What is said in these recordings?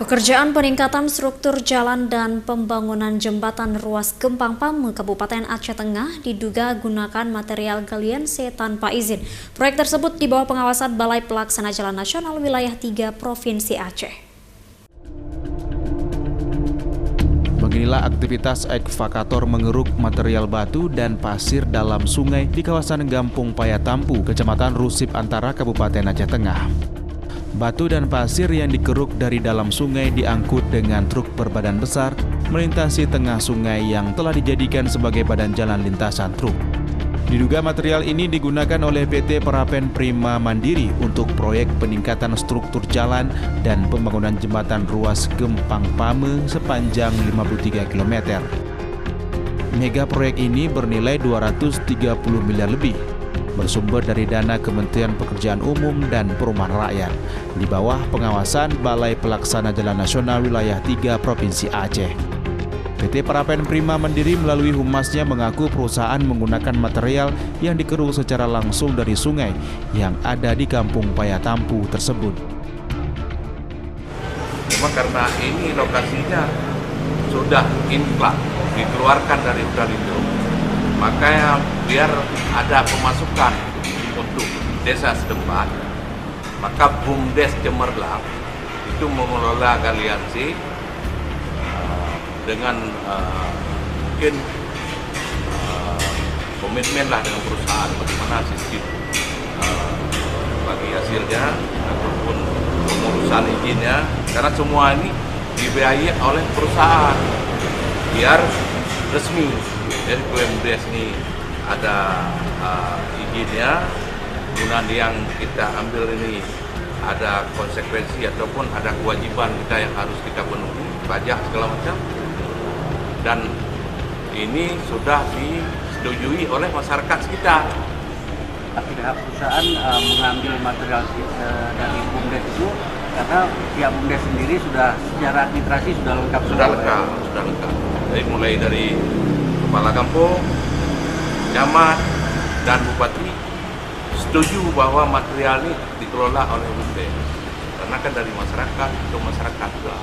Pekerjaan peningkatan struktur jalan dan pembangunan jembatan ruas Gempang Pame, Kabupaten Aceh Tengah diduga gunakan material galian C tanpa izin. Proyek tersebut di bawah pengawasan Balai Pelaksana Jalan Nasional Wilayah 3 Provinsi Aceh. Beginilah aktivitas ekskavator mengeruk material batu dan pasir dalam sungai di kawasan Gampung Payatampu, Kecamatan Rusip Antara, Kabupaten Aceh Tengah. Batu dan pasir yang dikeruk dari dalam sungai diangkut dengan truk berbadan besar melintasi tengah sungai yang telah dijadikan sebagai badan jalan lintasan truk. Diduga material ini digunakan oleh PT Perapen Prima Mandiri untuk proyek peningkatan struktur jalan dan pembangunan jembatan ruas Gempang Pame sepanjang 53 km. Mega proyek ini bernilai 230 miliar lebih. Bersumber dari dana Kementerian Pekerjaan Umum dan Perumahan Rakyat di bawah pengawasan Balai Pelaksana Jalan Nasional Wilayah 3 Provinsi Aceh. PT Perapen Prima Mandiri melalui humasnya mengaku perusahaan menggunakan material yang dikeruk secara langsung dari sungai yang ada di Kampung Payatampu tersebut. Cuma karena ini lokasinya sudah inklak, dikeluarkan dari hutan itu, makanya biar ada pemasukan untuk desa setempat, maka BUMDes Cemerlang itu mengelola galiansi dengan mungkin komitmen lah dengan perusahaan bagaimana sistem bagi hasilnya ataupun pengurusan izinnya, karena semua ini dibiayai oleh perusahaan biar resmi. Jadi BUMDes ini ada izinnya, kemudian yang kita ambil ini ada konsekuensi ataupun ada kewajiban kita yang harus kita penuhi, pajak segala macam, dan ini sudah disetujui oleh masyarakat sekitar. Pihak perusahaan mengambil material dari BUMDes itu karena pihak BUMDes sendiri sudah secara administrasi sudah lengkap. Sudah lengkap. Jadi mulai dari kepala kampung, camat, dan bupati setuju bahwa material ini dikelola oleh BUMDes karena kan dari masyarakat untuk masyarakat juga.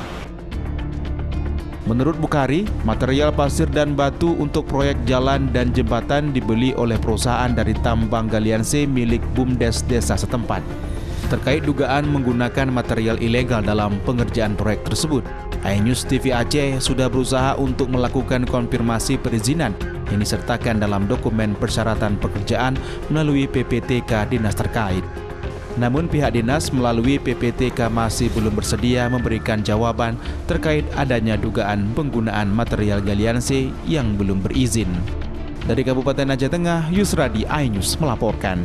Menurut Bukhari, material pasir dan batu untuk proyek jalan dan jembatan dibeli oleh perusahaan dari tambang galian C milik BUMDes desa setempat. Terkait dugaan menggunakan material ilegal dalam pengerjaan proyek tersebut, iNews TV Aceh sudah berusaha untuk melakukan konfirmasi perizinan yang disertakan dalam dokumen persyaratan pekerjaan melalui PPTK dinas terkait. Namun pihak dinas melalui PPTK masih belum bersedia memberikan jawaban terkait adanya dugaan penggunaan material galian C yang belum berizin. Dari Kabupaten Aceh Tengah, Yusradi, iNews melaporkan.